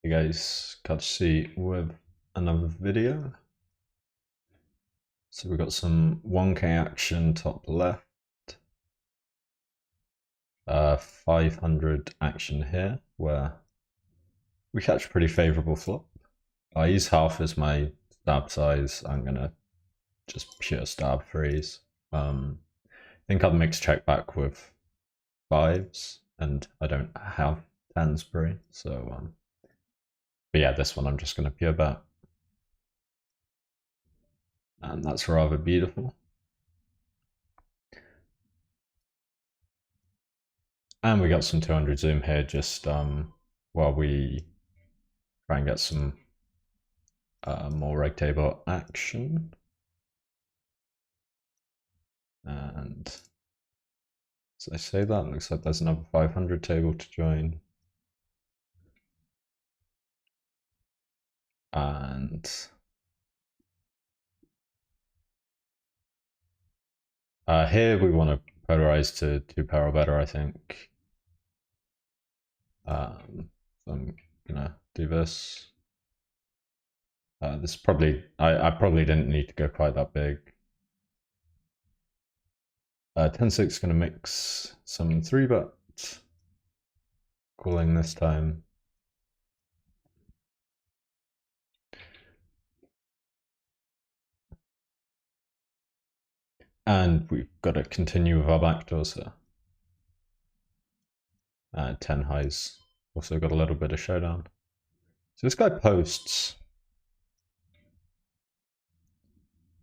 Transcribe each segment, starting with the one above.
Hey guys, got to see with another video. So we've got some 1K action top left, 500 action here, where we catch a pretty favorable flop. I use half as my stab size. I'm gonna just pure stab freeze. I think I'll mix check back with fives, and I don't have tens pre, so but yeah, this one I'm just gonna pure bet. And that's rather beautiful. And we got some 200 zoom here just while we try and get some more reg table action. And as I say that, looks like there's another 500 table to join. And here we want to polarize to 2 power better, I think. So I'm gonna do this. This probably, I probably didn't need to go quite that big. 10-6 gonna mix some 3-bet, calling this time. And we've got to continue with our backdoors here. 10 highs. Also got a little bit of showdown. So this guy posts.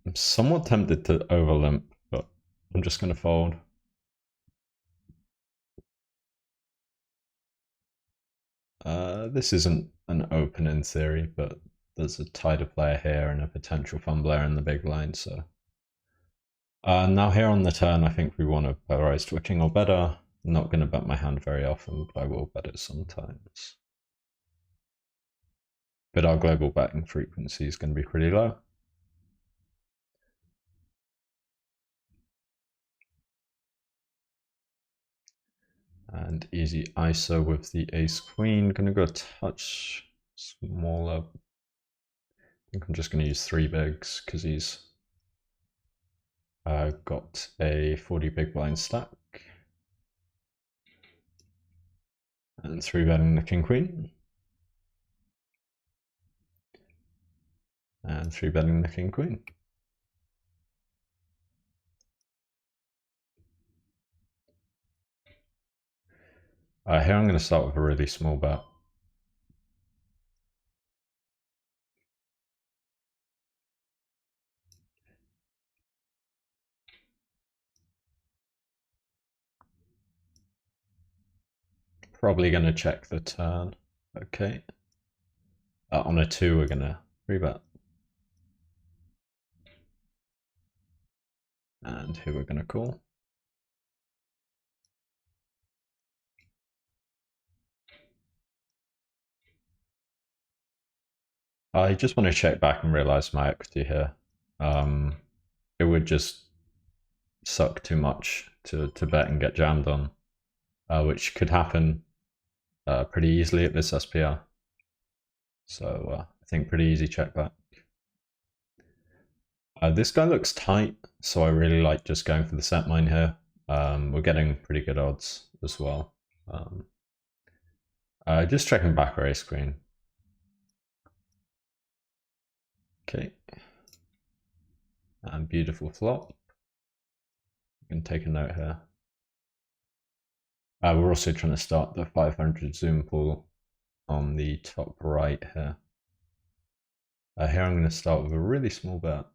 I'm somewhat tempted to overlimp, but I'm just going to fold. This isn't an open in theory, but there's a tighter player here and a potential fumbler in the big blind, so. Now here on the turn, I think we want to polarize to a king or better. I'm not going to bet my hand very often, but I will bet it sometimes. But our global betting frequency is going to be pretty low. And easy ISO with the ace queen. Gonna go a touch smaller. I think I'm just gonna use 3 bigs because he's got a 40 big blind stack. And 3 betting the king queen. And 3 betting the king queen. Here I'm gonna start with a really small bet. Probably gonna check the turn. Okay. On a 2 we're gonna rebet. And here we're gonna call. I just want to check back and realize my equity here. It would just suck too much to bet and get jammed on, which could happen pretty easily at this SPR. So I think pretty easy check back. This guy looks tight, so I really like just going for the set mine here. We're getting pretty good odds as well. Just checking back our ace queen. Okay. And beautiful flop. You can take a note here. We're also trying to start the 500 zoom pool on the top right here. Here I'm going to start with a really small bet.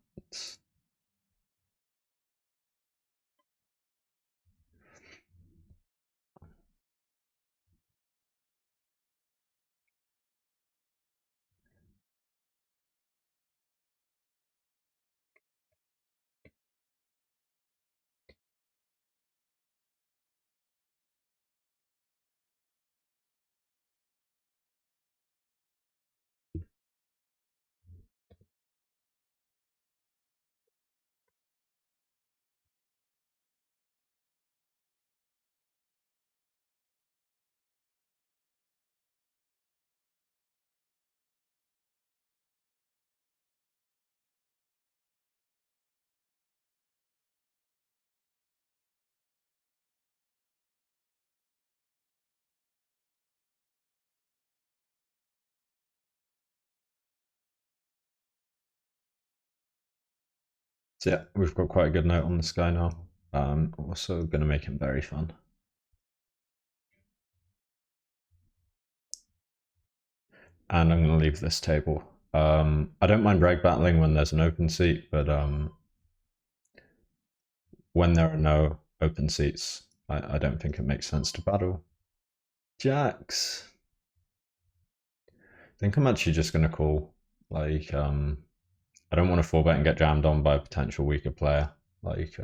So yeah, we've got quite a good note on this guy now. Also going to make him very fun. And I'm going to leave this table. I don't mind reg battling when there's an open seat, but when there are no open seats, I don't think it makes sense to battle. Jacks. I think I'm actually just going to call. Like, I don't want to 4-bet and get jammed on by a potential weaker player. Like,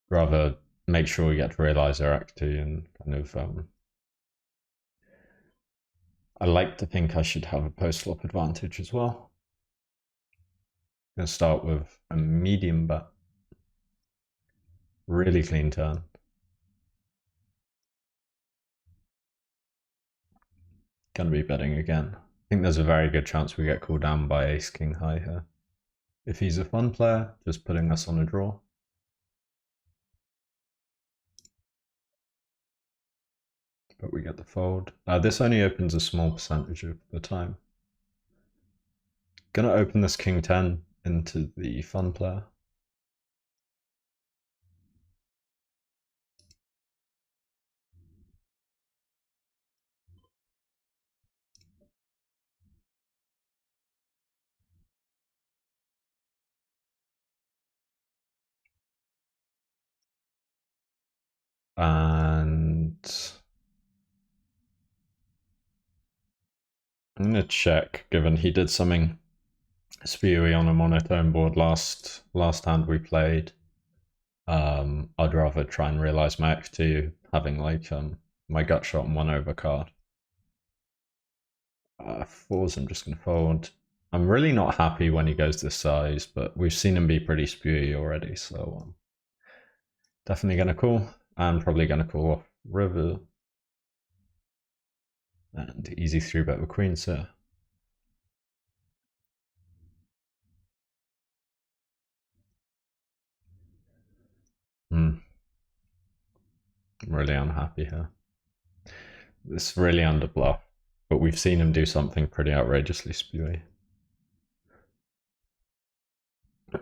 rather make sure we get to realize their equity and kind of. I like to think I should have a post flop advantage as well. I'm going to start with a medium bet. Really clean turn. Gonna be betting again. I think there's a very good chance we get called down by ace king high here. If he's a fun player, just putting us on a draw. But we get the fold. This only opens a small percentage of the time. Gonna open this king 10 into the fun player. And I'm gonna check, given he did something spewy on a monotone board last hand we played. I'd rather try and realize my equity having like my gut shot and 1-over card. Fours, I'm just going to fold. I'm really not happy when he goes this size, but we've seen him be pretty spewy already, so definitely going to call. And probably going to call off river. And easy 3-bet with queens here. I'm really unhappy here. This is really under bluff, but we've seen him do something pretty outrageously spewy. I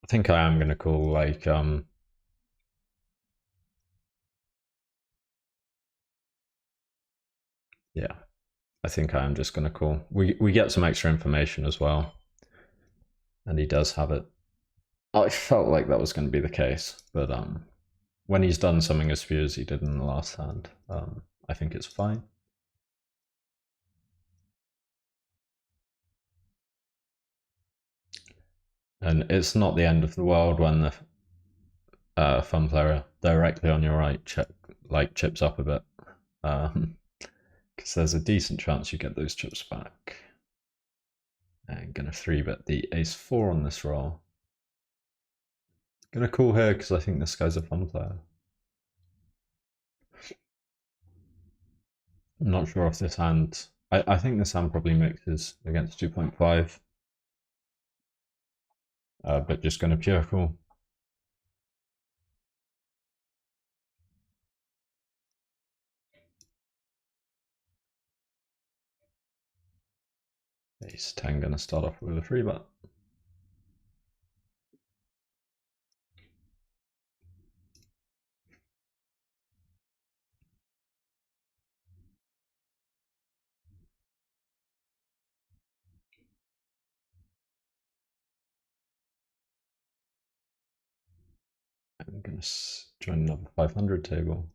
think I am going to call like yeah, I think I am just going to call. We get some extra information as well, and he does have it. I felt like that was going to be the case, but when he's done something as few as he did in the last hand, I think it's fine. And it's not the end of the world when the fun player directly on your right chips up a bit, because there's a decent chance you get those chips back. And gonna 3-bet the ace-4 on this roll. Gonna call here because I think this guy's a fun player. I'm not sure if this hand. I think this hand probably mixes against 2.5. But just gonna pure call. Ace 10 gonna start off with a 3-bet. I'm gonna join another 500 table.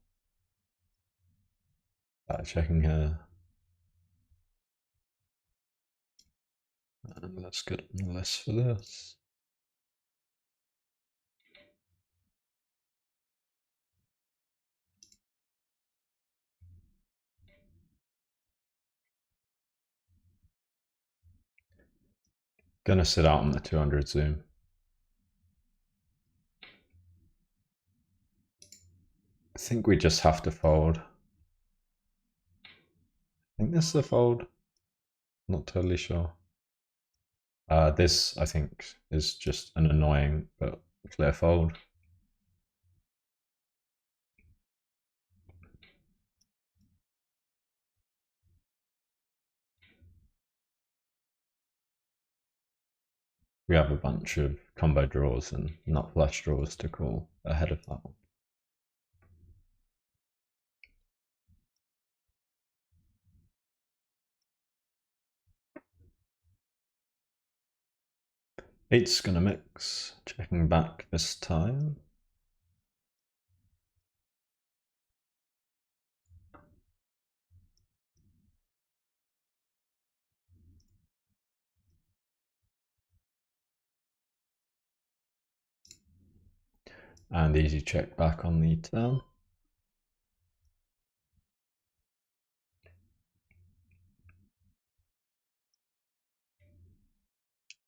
Checking here. And let's get less for this. Gonna sit out on the 200 zoom. I think we just have to fold. I think this is a fold. Not totally sure. This, I think, is just an annoying but clear fold. we have a bunch of combo draws and not flush draws to call ahead of that one. Eight's gonna mix, checking back this time. And easy check back on the turn.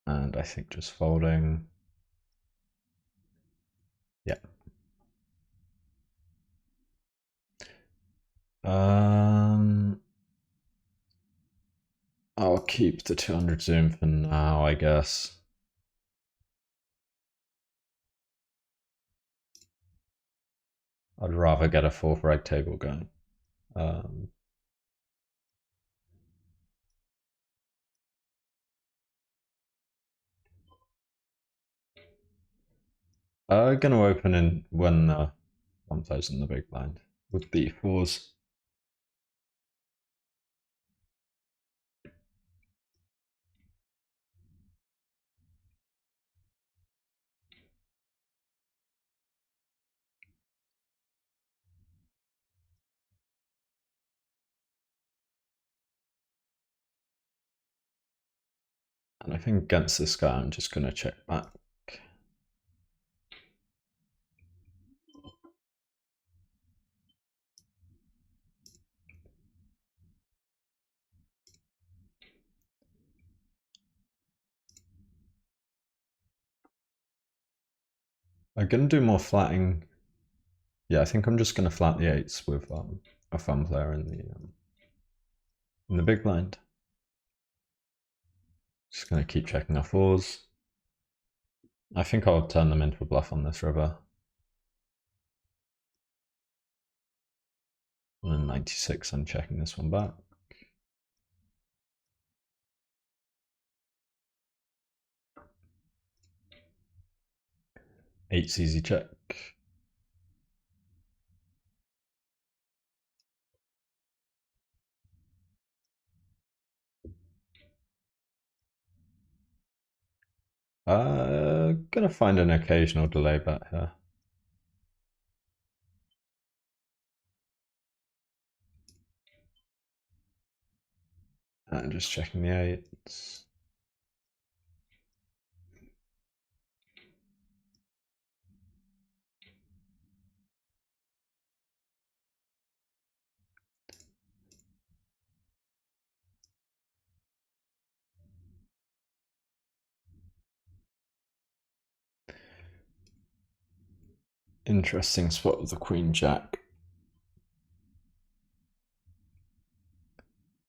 And I think just folding. Yeah. I'll keep the 200 zoom for now, I guess. I'd rather get a fourth reg table going. Gonna open in when one plays in the big blind with the fours. And I think against this guy, I'm just gonna check back. I'm gonna do more flatting. Yeah, I think I'm just gonna flat the eights with a fun player in the big blind. Just gonna keep checking our fours. I think I'll turn them into a bluff on this river. And then 96, I'm checking this one back. Eight's easy check. Gonna find an occasional delay bet here. And just checking the eights. Interesting spot with the queen jack.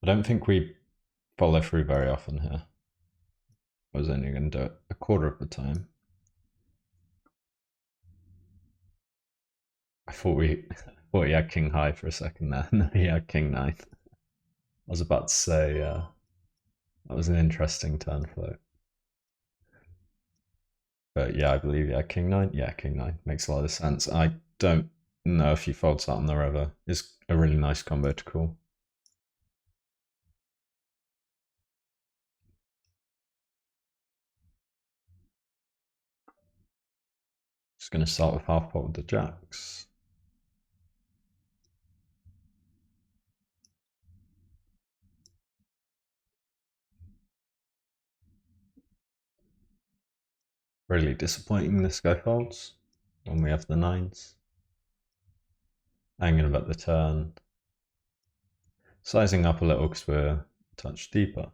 I don't think we follow through very often here. I was only going to do it a quarter of the time. I thought he had king high for a second there. No, he had king nine. I was about to say that was an interesting turn float. But yeah, I believe he had king nine. Yeah, king nine makes a lot of sense. I don't know if he folds that on the river. It's a really nice combo to call. Just going to start with half pot with the jacks. Really disappointing this guy folds when we have the nines. I'm going to bet the turn. Sizing up a little because we're a touch deeper.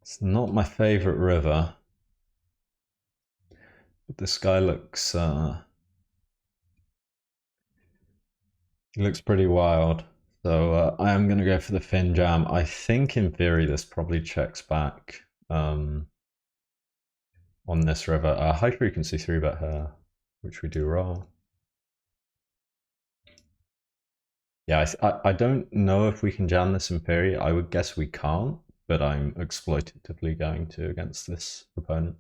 It's not my favorite river, but this guy looks he looks pretty wild. So I am going to go for the fin jam. I think in theory this probably checks back on this river. High frequency 3-bet here, which we do wrong. Yeah, I don't know if we can jam this Imperi. I would guess we can't, but I'm exploitatively going to against this opponent.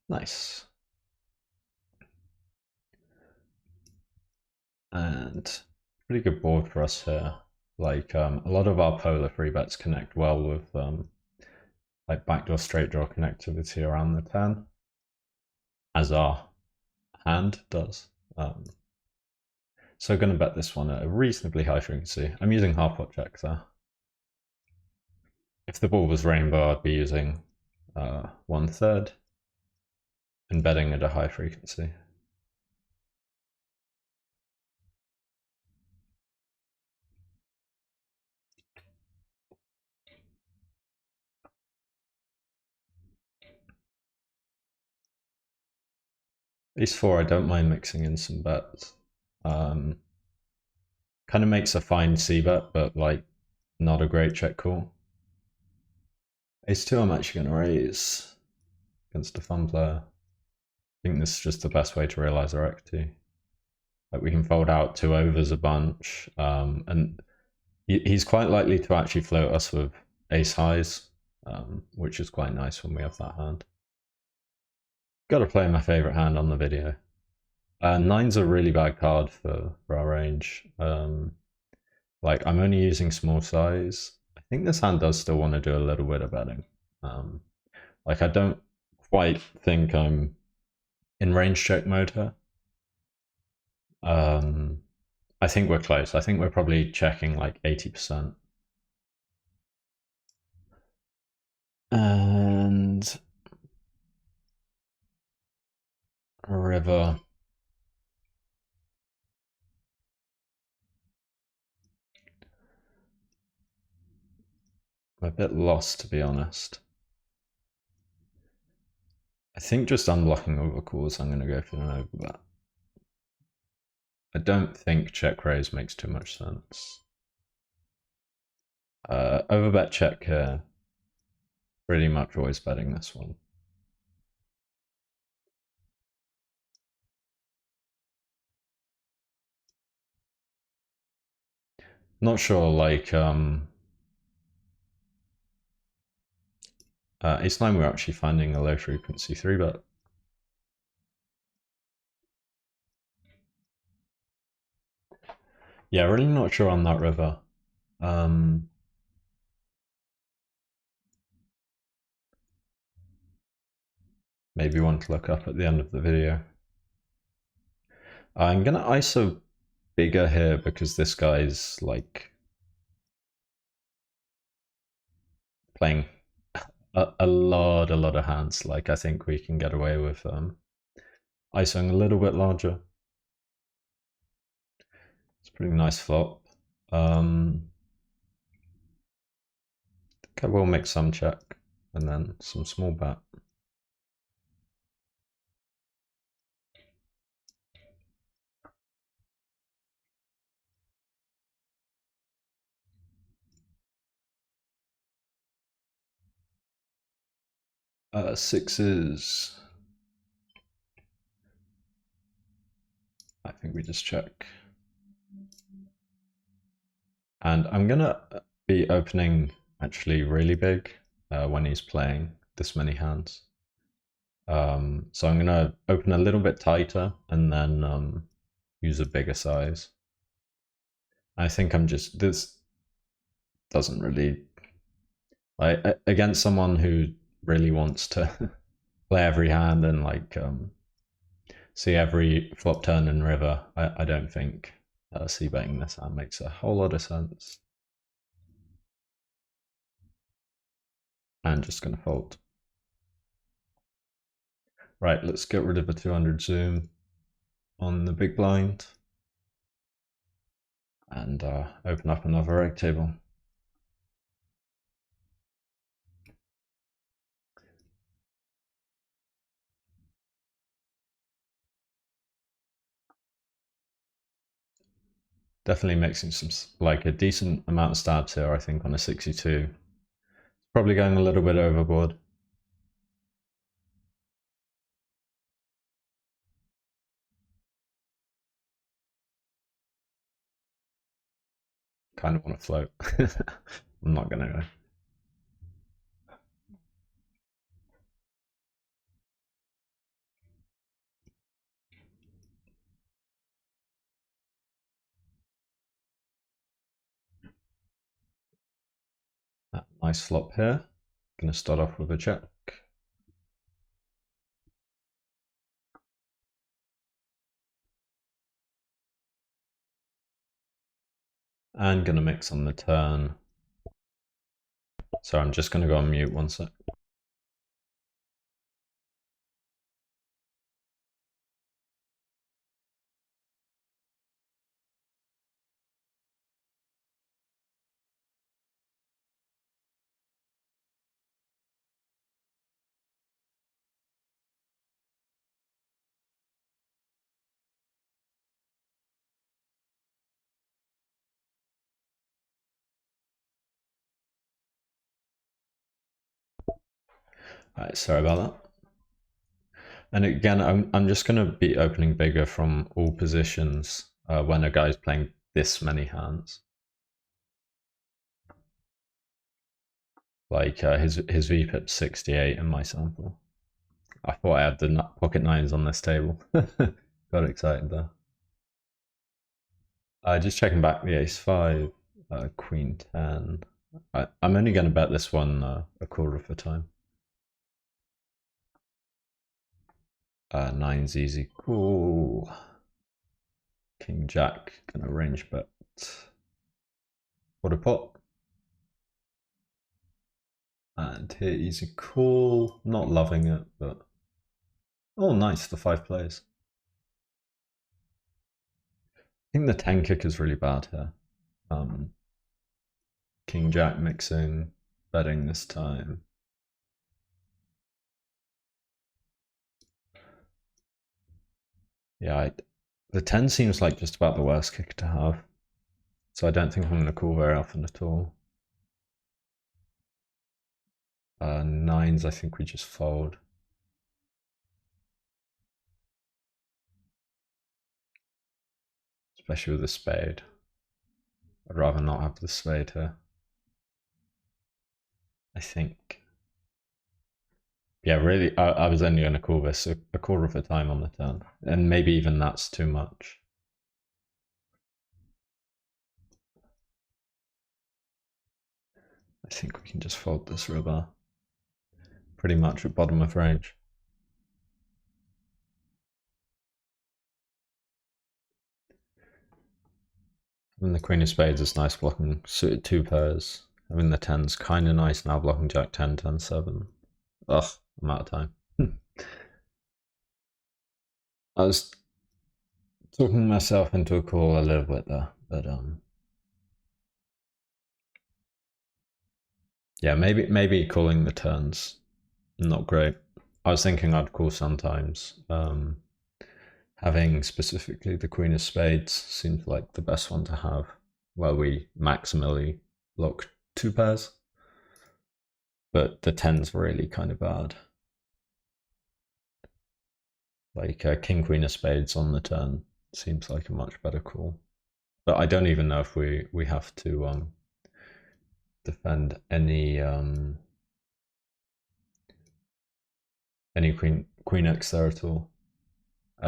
Nice. And pretty good board for us here. Like a lot of our polar free bets connect well with like backdoor straight draw connectivity around the 10, as our hand does. So going to bet this one at a reasonably high frequency. I'm using half pot check there. If the ball was rainbow, I'd be using 1/3 and betting at a high frequency. Ace 4, I don't mind mixing in some bets. Kind of makes a fine C bet, but like not a great check call. Ace 2, I'm actually going to raise against a fun player. I think this is just the best way to realize our equity. Like we can fold out 2 overs a bunch, and he's quite likely to actually float us with ace highs, which is quite nice when we have that hand. Got to play my favorite hand on the video. Nine's a really bad card for our range. Like I'm only using small size. I think this hand does still want to do a little bit of betting. Like I don't quite think I'm in range check mode here. I think we're close. I think we're probably checking like 80%. And river. I'm a bit lost, to be honest. I think just unblocking overcalls, I'm going to go for an overbet. I don't think check raise makes too much sense. Overbet check here. Pretty much always betting this one. Not sure, like, ace 9 we're actually finding a low frequency 3-bet. Yeah, really not sure on that river. Maybe one to look up at the end of the video. I'm gonna ISO bigger here because this guy's like playing a lot of hands. Like I think we can get away with ISOing a little bit larger. It's a pretty nice flop. I think I will make some check and then some small bet. Sixes. I think we just check. And I'm gonna be opening actually really big when he's playing this many hands. So I'm gonna open a little bit tighter and then use a bigger size. I think I'm just, this doesn't really, like against someone who really wants to play every hand and like see every flop turn and river, I don't think c-betting this hand makes a whole lot of sense. And just gonna fold. Right, let's get rid of a 200 zoom on the big blind and open up another reg table. Definitely mixing some, like a decent amount of stabs here, I think, on a 62. Probably going a little bit overboard. kind of want to float. I'm not gonna go. Nice flop here. Gonna start off with a check. And gonna mix on the turn. So I'm just gonna go on mute 1 sec. Alright, sorry about that. And again, I'm just going to be opening bigger from all positions when a guy's playing this many hands. Like his VPIP's 68 in my sample. I thought I had the pocket nines on this table. Got excited there. Just checking back the ace 5, queen 10. I'm only going to bet this one a quarter of the time. Nine's easy. Cool. King Jack, gonna range bet. What a pot. And here easy call. Not loving it, but oh nice, the 5 plays. I think the 10 kick is really bad here. King Jack mixing, betting this time. Yeah, the 10 seems like just about the worst kick to have. So I don't think I'm going to call very often at all. Nines, I think we just fold. Especially with a spade. I'd rather not have the spade here. I think. Yeah, really, I was only going to call this a quarter of the time on the turn. And maybe even that's too much. I think we can just fold this river. Pretty much at bottom of range. Having the queen of spades is nice blocking suited 2 pairs. Having the 10's kind of nice now blocking jack 10, 10, 7. Ugh, I'm out of time. I was talking myself into a call a little bit there, but yeah, maybe calling the turns not great. I was thinking I'd call sometimes. Having specifically the queen of spades seems like the best one to have, where we maximally block 2 pairs. But the 10's really kind of bad. Like king queen of spades on the turn seems like a much better call. But I don't even know if we have to defend any queen x there at all.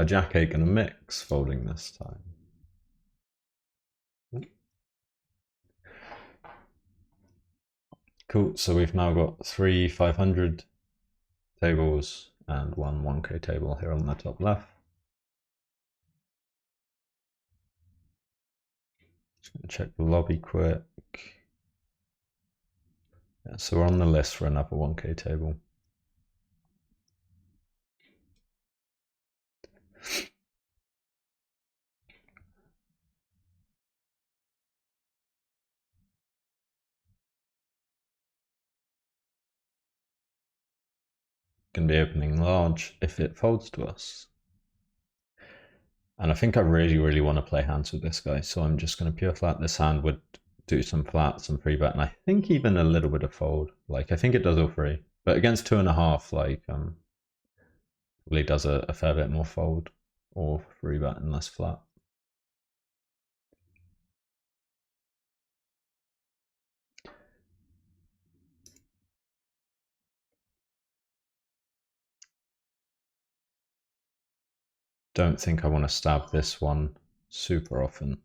Jack 8 gonna mix, folding this time. Cool, so we've now got 3 500 tables and 1 1k table here on the top left. Just gonna check the lobby quick. Yeah, so we're on the list for another 1k table. Going to be opening large if it folds to us. And I think I really want to play hands with this guy, so I'm just going to pure flat. This hand would do some flats and 3 bet, and I think even a little bit of fold. Like, I think it does all 3. But against 2.5, like, probably does a fair bit more fold or 3 bet and less flat. don't think I want to stab this one super often.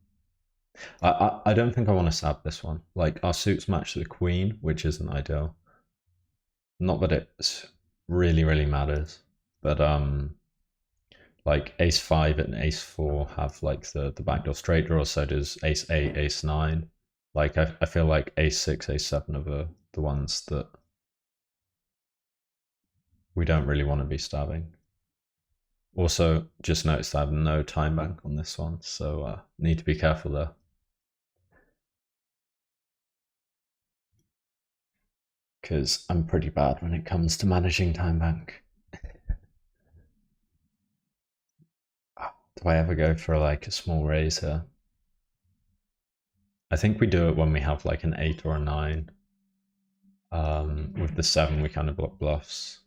I don't think I want to stab this one. Like, our suits match the queen, which isn't ideal. Not that it really matters, but like ace 5 and ace 4 have like the backdoor straight draw, so does ace 8, ace 9. Like, I feel like ace 6, ace 7 are the ones that we don't really want to be stabbing. Also, just noticed I have no time bank on this one, so need to be careful there. Because I'm pretty bad when it comes to managing time bank. Do I ever go for like a small raise here? I think we do it when we have like an 8 or a 9. With the 7, we kind of block bluffs.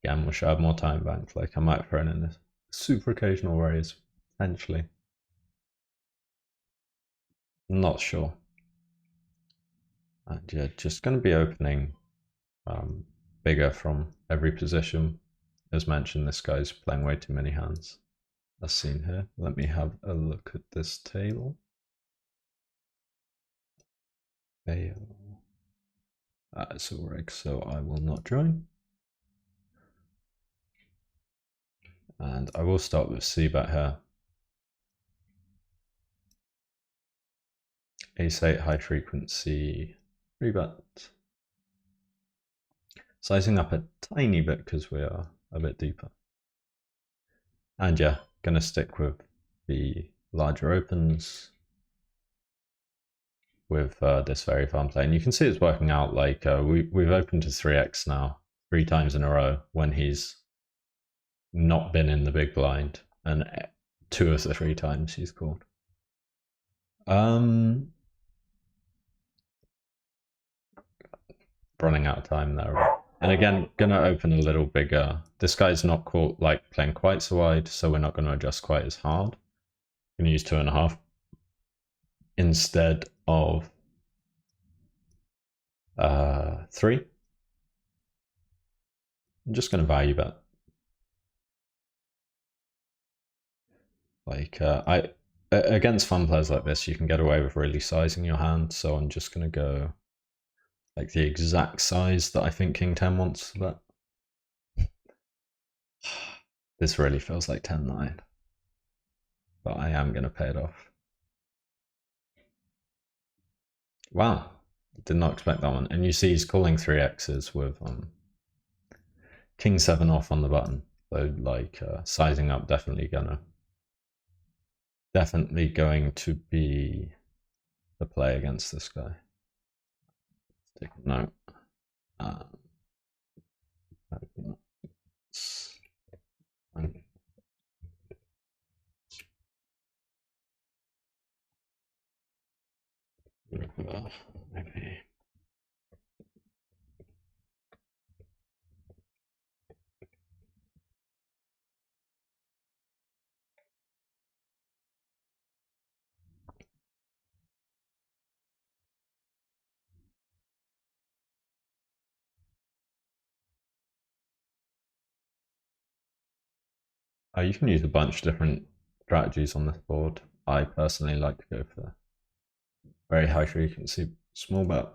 Again, we should have more time bank. Like, I might throw in a super occasional raise, potentially. Not sure. And yeah, just going to be opening bigger from every position. As mentioned, this guy's playing way too many hands. As seen here. Let me have a look at this table. It's a reg, so I will not join. And I will start with C-bet here. Ace 8 high frequency 3-bet. Sizing up a tiny bit because we are a bit deeper. And yeah, gonna stick with the larger opens with this very fun play. And you can see it's working out. Like, we've opened to 3x now 3 times in a row when he's not been in the big blind, and 2 of the 3 times he's called. Running out of time there. And again, gonna open a little bigger. This guy's not caught like playing quite so wide, so we're not gonna adjust quite as hard. Gonna use 2.5 instead of 3. I'm just gonna value bet. Like, against fun players like this, you can get away with really sizing your hand, so I'm just gonna go like the exact size that I think King 10 wants to bet. This really feels like 10-9, but I am gonna pay it off. Wow, did not expect that one. And you see he's calling 3x's with King 7 off on the button. So like sizing up definitely going to be the play against this guy. Take a note. Maybe. You can use a bunch of different strategies on this board. I personally like to go for very high frequency small bet.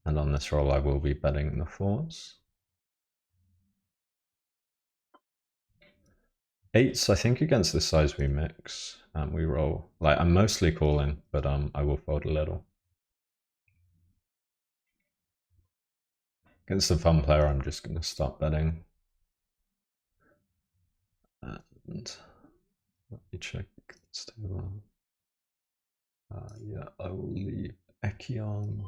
And on this roll, I will be betting the 4s. 8s, I think against this size we mix and we roll. Like, I'm mostly calling, but I will fold a little. Against the fun player, I'm just going to start betting. And let me check this table. Yeah, I will leave Ekion.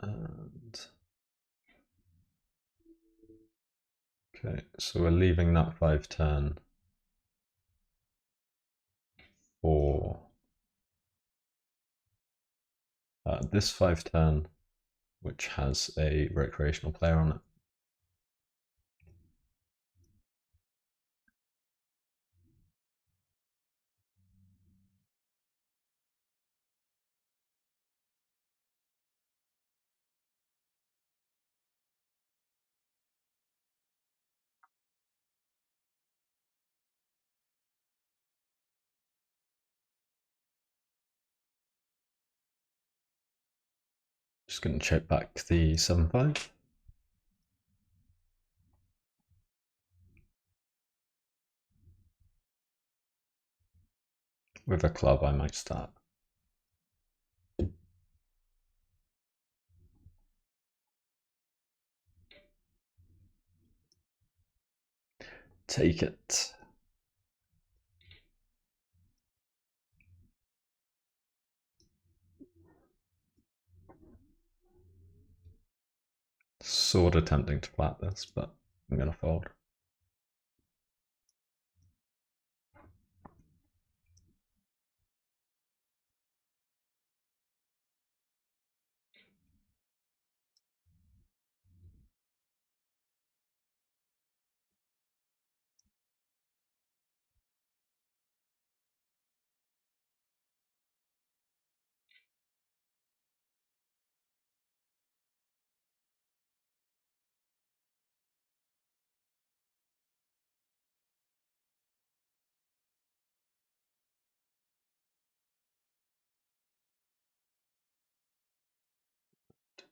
And okay, so we're leaving that 5-10 for this 5-10, which has a recreational player on it. Just going to check back the 7-5. With a club, I might start. Take it. Sort of tempting to flat this, but I'm going to fold.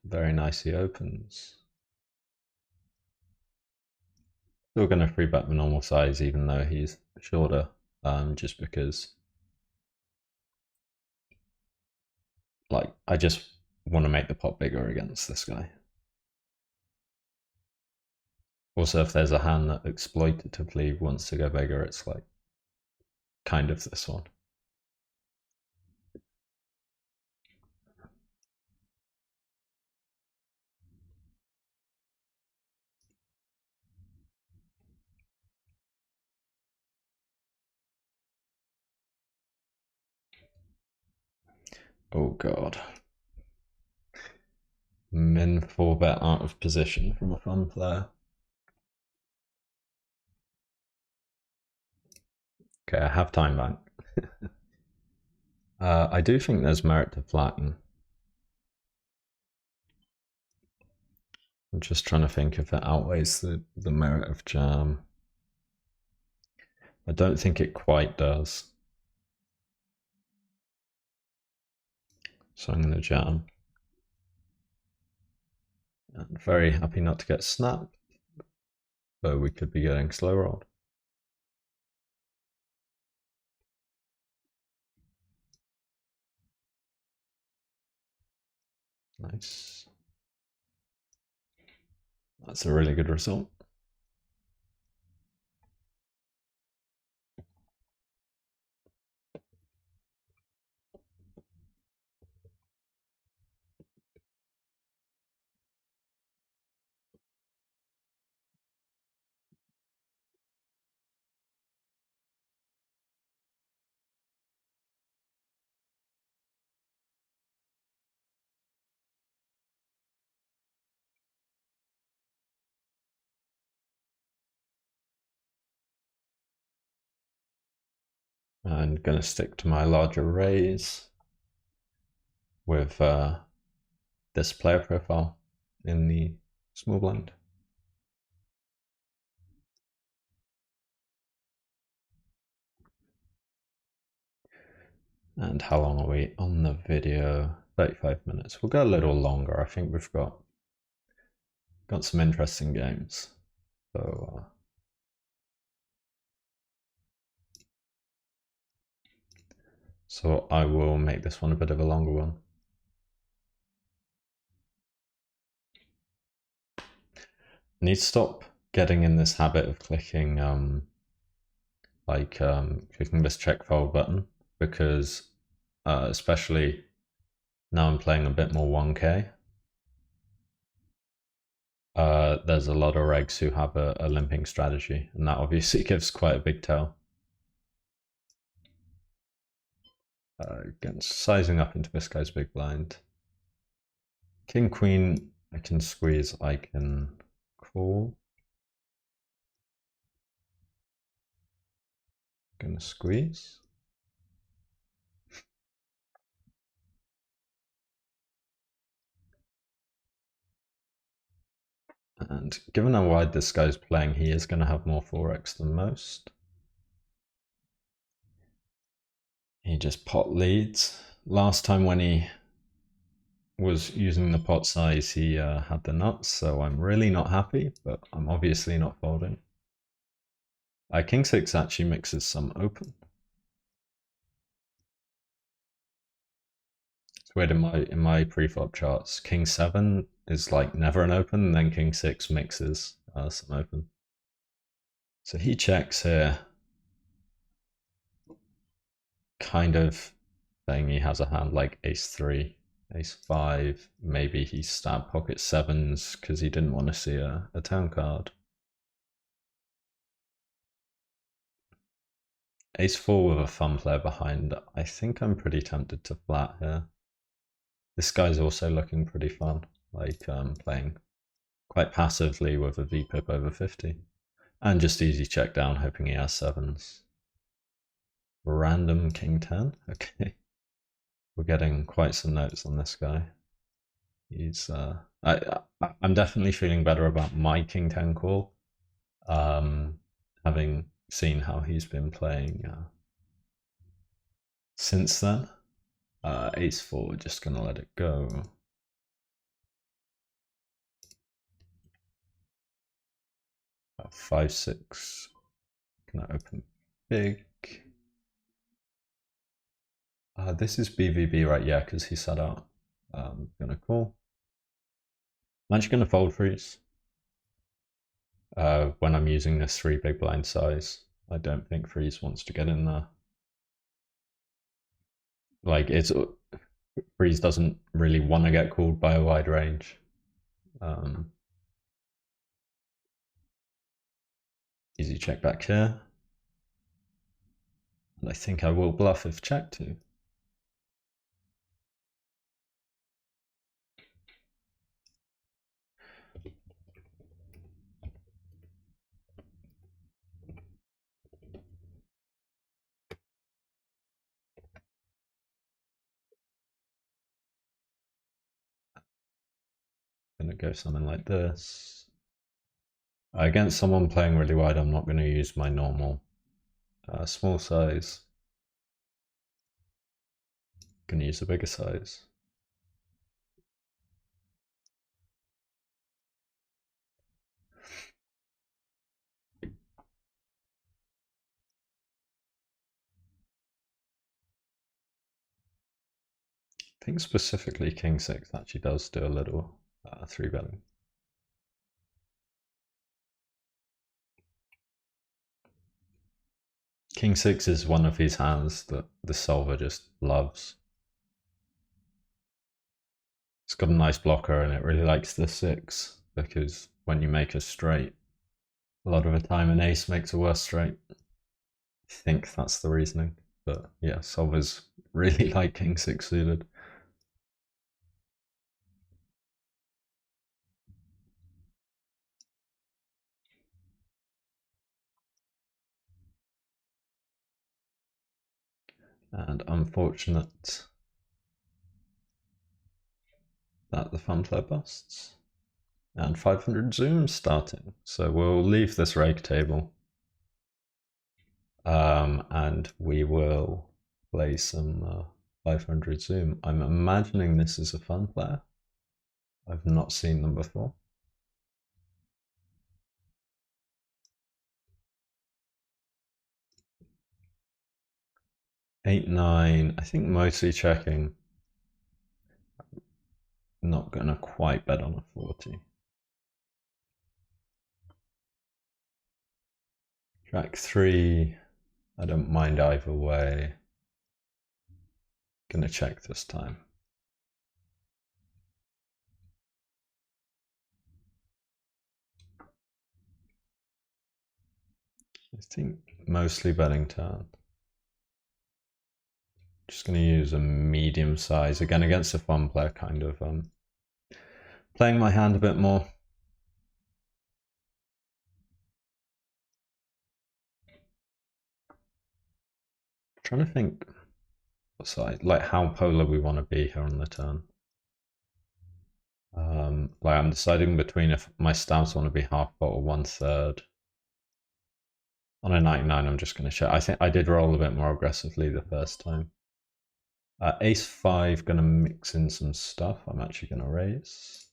Very nice, he opens. Still going to free bet the normal size even though he's shorter, just because like I just want to make the pot bigger against this guy. Also, if there's a hand that exploitatively wants to go bigger, it's like kind of this one. Oh god. Min 4-bet out of position from a fun player. Okay, I have time bank. I do think there's merit to flatten. I'm just trying to think if it outweighs the merit of jam. I don't think it quite does. So I'm going to jam. And very happy not to get snapped, though we could be getting slow rolled. Nice. That's a really good result. I'm going to stick to my larger raise with this player profile in the small blind. And how long are we on the video? 35 minutes. We'll go a little longer. I think we've got some interesting games. So I will make this one a bit of a longer one. I need to stop getting in this habit of clicking clicking this check fold button, because especially now I'm playing a bit more 1K. There's a lot of regs who have a limping strategy, and that obviously gives quite a big tell. Again, sizing up into this guy's big blind. King, queen, I can squeeze, I can call. Gonna squeeze. And given how wide this guy's playing, he is going to have more 4x than most. He just pot leads. Last time when he was using the pot size, he had the nuts, so I'm really not happy, but I'm obviously not folding. King 6 actually mixes some open. It's weird in my pre-flop charts. King 7 is like never an open, and then King 6 mixes some open. So he checks here, kind of saying he has a hand like Ace 3, Ace 5. Maybe he stabbed pocket 7s because he didn't want to see a turn card. Ace 4 with a fun player behind. I think I'm pretty tempted to flat here. This guy's also looking pretty fun, like playing quite passively with a VPIP over 50. And just easy check down, hoping he has 7s. Random King 10, okay. We're getting quite some notes on this guy. He's I'm definitely feeling better about my King 10 call, having seen how he's been playing since then. Ace 4, just gonna let it go. About 5, 6, gonna open big. This is BVB, right? Yeah, because he set out. Gonna call. I'm actually gonna fold freeze. When I'm using this 3 big blind size, I don't think freeze wants to get in there. Like freeze doesn't really want to get called by a wide range. Easy check back here. And I think I will bluff if checked to. Gonna go something like this. Against someone playing really wide, I'm not going to use my normal small size. Gonna use a bigger size. I think specifically King 6 actually does do a little 3-betting. King 6 is one of his hands that the solver just loves. It's got a nice blocker and it really likes the 6 because when you make a straight, a lot of the time an ace makes a worse straight. I think that's the reasoning. But yeah, solvers really like King 6 suited. And unfortunate that the fun player busts. And 500 zooms starting. So we'll leave this reg table. And we will play some 500 zoom. I'm imagining this is a fun player. I've not seen them before. Eight, 9, I think mostly checking. Not gonna quite bet on a 40. Jack 3, I don't mind either way. Gonna check this time. I think mostly betting turn. Just gonna use a medium size, again against a fun player, kind of playing my hand a bit more. Trying to think what side, like how polar we want to be here on the turn. Like I'm deciding between if my stabs want to be half pot or 1/3. On a 99, I'm just going to check. I think I did roll a bit more aggressively the first time. Ace 5, gonna mix in some stuff. I'm actually gonna raise.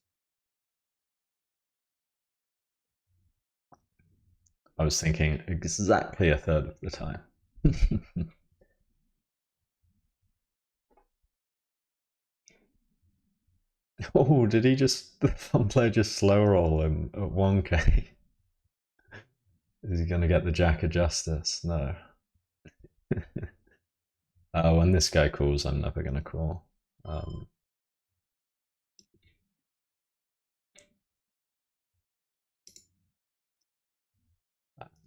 I was thinking exactly a third of the time. Oh, did he just, the fun player just slow roll him at 1k? Is he gonna get the Jack of Justice? No. When this guy calls, I'm never gonna call.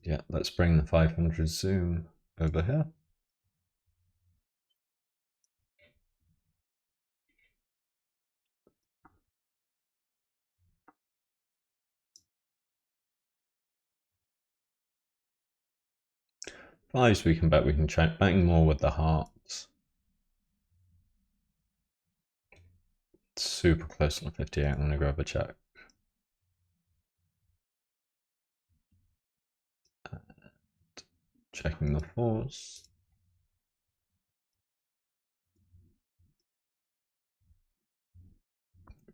Yeah, let's bring the 500 zoom over here. Fives we can bet, we can check betting more with the hearts. Super close on 58, I'm gonna grab a check. And checking the fours.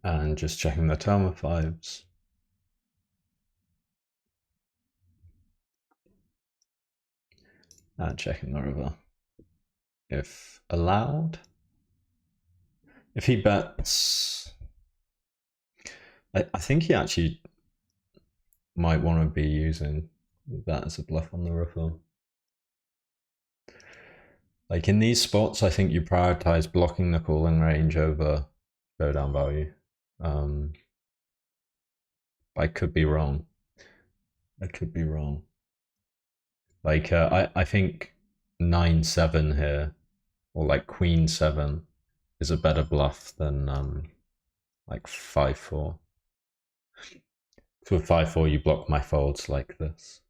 And just checking the turn with fives. And checking the river. If allowed. If he bets, I think he actually might want to be using that as a bluff on the river. Like in these spots, I think you prioritize blocking the calling range over showdown value. I could be wrong. I could be wrong. Like I think 9-7 here, or like Queen 7, is a better bluff than like 5-4. So with 5-4, you block my folds like this.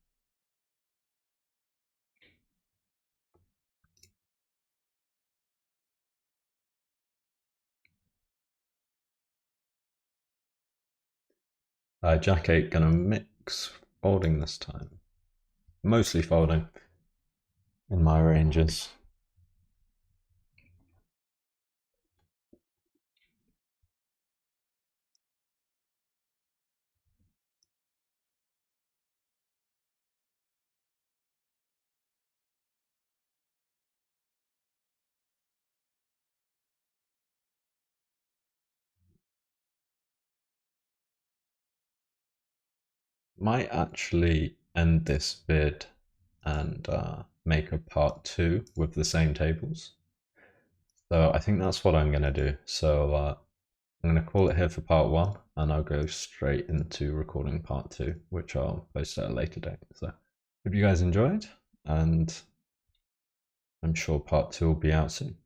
Jack 8 gonna mix folding this time. Mostly folding in my ranges. Might actually end this vid and make a part 2 with the same tables. So I think that's what I'm gonna do. So I'm gonna call it here for part 1, and I'll go straight into recording part 2, which I'll post at a later date. So hope you guys enjoyed, and I'm sure part 2 will be out soon.